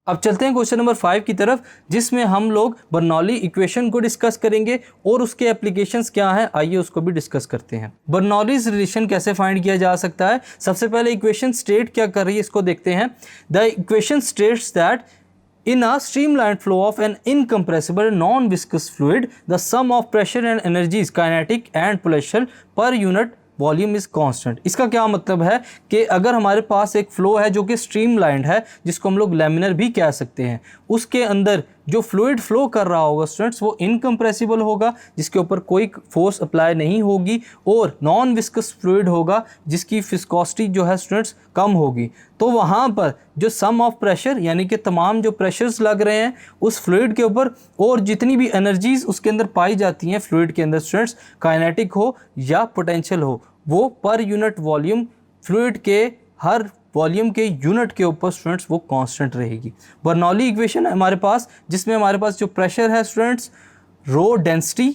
अब चलते हैं क्वेश्चन नंबर 5 की तरफ, जिसमें हम लोग बर्नौली इक्वेशन को डिस्कस करेंगे और उसके एप्लीकेशंस क्या हैं, आइए उसको भी डिस्कस करते हैं। बर्नौलीज रिलेशन कैसे फाइंड किया जा सकता है। सबसे पहले इक्वेशन स्टेट क्या कर रही है इसको देखते हैं। The equation states that in a streamlined flow of an incompressible non-viscous fluid, the sum of pressure and energies, kinetic and potential per unit volume is constant. इसका क्या मतलब है कि अगर हमारे पास एक फ्लो है जो कि स्ट्रीमलाइंड है, जिसको हम लोग लैमिनर भी कह सकते हैं, उसके अंदर जो फ्लूइड फ्लो कर रहा होगा स्टूडेंट्स वो इनकम्प्रेसिबल होगा, जिसके ऊपर कोई फोर्स अप्लाई नहीं होगी, और नॉन विस्कस फ्लूइड होगा जिसकी फिस्कोसिटी जो है स्टूडेंट्स कम होगी। तो वहाँ पर जो सम ऑफ प्रेशर यानी कि तमाम जो प्रेशर्स लग रहे हैं उस फ्लूइड के ऊपर, और जितनी भी एनर्जीज उसके अंदर पाई जाती हैं फ्लूइड के अंदर स्टूडेंट्स, काइनेटिक हो या पोटेंशियल हो, वो पर यूनिट वॉल्यूम फ्लूइड के हर वॉल्यूम के यूनिट के ऊपर स्टूडेंट्स वो कांस्टेंट रहेगी। बर्नौली इक्वेशन है हमारे पास, जिसमें हमारे पास जो प्रेशर है students rho density,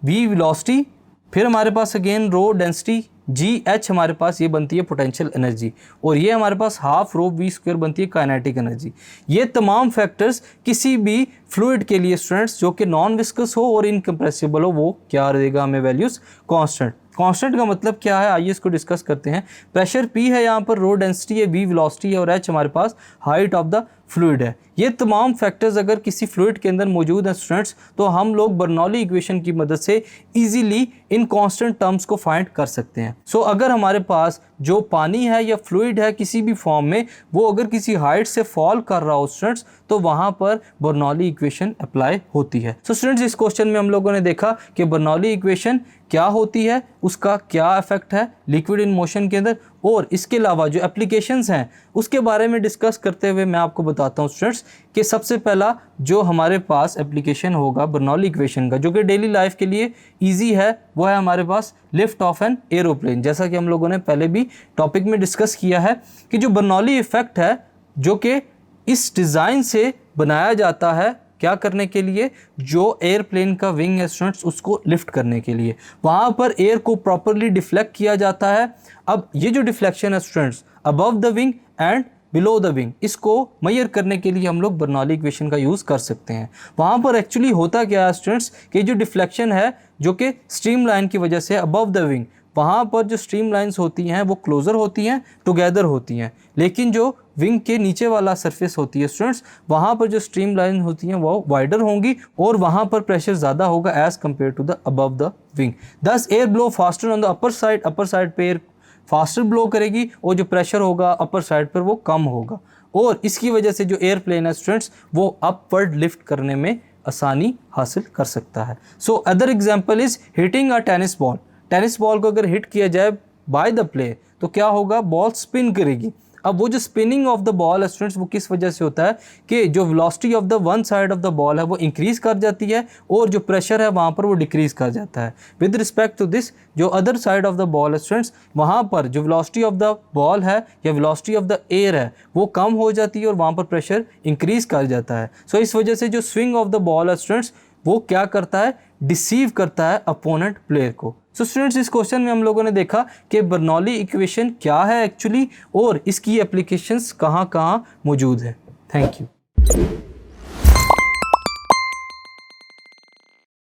V velocity, फिर हमारे पास again rho density, G H हमारे पास ये बनती है पोटेंशियल एनर्जी, और ये हमारे पास हाफ रो वी स्क्वायर बनती है काइनेटिक एनर्जी। ये तमाम फैक्टर्स किसी भी फ्लूइड के लिए स्टूडेंट्स जो कि नॉन विस्कस हो और इनकम्प्रेसिबल हो वो क्या रहेगा हमें वैल्यूज कांस्टेंट। कांस्टेंट का मतलब क्या है, आइए इसको डिस्कस करते हैं। प्रेशर P है, यहाँ पर रो डेंसिटी है, V वेलोसिटी है, और H हमारे पास हाइट ऑफ द फ्लूइड है। ये तमाम फैक्टर्स अगर किसी फ्लूइड के अंदर मौजूद हैं स्टूडेंट्स, तो हम लोग बर्नौली इक्वेशन की मदद से इजीली इन कांस्टेंट टर्म्स को फाइंड कर सकते हैं। सो अगर हमारे पास जो पानी है या फ्लूइड है किसी भी फॉर्म में, वो अगर किसी हाइट से फॉल कर रहा हो स्टूडेंट्स, तो वहाँ पर बर्नौली इक्वेशन अप्लाई होती है। सो स्टूडेंट्स इस क्वेश्चन में हम लोगों ने देखा कि बर्नौली इक्वेशन क्या होती है, उसका क्या इफेक्ट है लिक्विड इन मोशन के अंदर, और इसके अलावा जो एप्लीकेशंस हैं उसके बारे में डिस्कस करते हुए मैं आपको बताता हूँ स्टूडेंट्स कि सबसे पहला जो हमारे पास एप्लीकेशन होगा बर्नौली इक्वेशन का, जो कि डेली लाइफ के लिए इजी है, वो है हमारे पास लिफ्ट ऑफ एन एरोप्लेन। जैसा कि हम लोगों ने पहले भी टॉपिक में डिस्कस किया है कि जो बर्नौली इफेक्ट है जो कि इस डिज़ाइन से बनाया जाता है क्या करने के लिए, जो एयरप्लेन का विंग है स्टूडेंट्स उसको लिफ्ट करने के लिए, वहाँ पर एयर को प्रॉपरली डिफ्लेक्ट किया जाता है। अब ये जो डिफ्लेक्शन है students above the wing and below the wing, इसको मेजर करने के लिए हम लोग बर्नौली इक्वेशन का यूज़ कर सकते हैं। वहाँ पर एक्चुअली होता क्या है स्टूडेंट्स कि जो डिफ्लेक्शन है जो कि स्ट्रीम लाइन की वजह से अबव द विंग, वहाँ पर जो स्ट्रीम लाइंस होती हैं वो क्लोज़र होती हैं, टुगेदर होती हैं, लेकिन जो विंग के नीचे वाला सरफेस होती है स्टूडेंट्स, वहाँ पर जो स्ट्रीम लाइन होती हैं वो वाइडर होंगी और वहाँ पर प्रेशर ज़्यादा होगा as compare to the above the wing. Thus air blow faster on the upper side पे एयर फास्टर ब्लो करेगी और जो प्रेशर होगा अपर साइड पर वो कम होगा, और इसकी वजह से जो एयरप्लेन है स्टूडेंट्स वो अपवर्ड लिफ्ट करने में आसानी हासिल कर सकता है। So other example is hitting a tennis ball. Tennis ball को अगर हिट किया जाए बाय द प्ले तो क्या होगा, बॉल स्पिन करेगी। अब वो जो स्पिनिंग ऑफ द बॉल है स्टूडेंट्स वो किस वजह से होता है कि जो velocity of the one side of the ball है वो इंक्रीज कर जाती है और जो प्रेशर है वहाँ पर वो डिक्रीज कर जाता है। विद रिस्पेक्ट टू दिस जो other side of the ball है स्टूडेंट्स, वहाँ पर जो वेलोसिटी ऑफ द बॉल है या वेलोसिटी ऑफ द एयर है वो कम हो जाती है और वहाँ पर प्रेशर इंक्रीज कर जाता है। सो इस वजह से जो स्विंग ऑफ द बॉल है स्टूडेंट्स वो क्या करता है, डिसीव करता है अपोनेंट प्लेयर को। सो स्टूडेंट्स इस क्वेश्चन में हम लोगों ने देखा कि बर्नौली इक्वेशन क्या है एक्चुअली और इसकी एप्लीकेशंस कहाँ कहाँ मौजूद है। Thank you.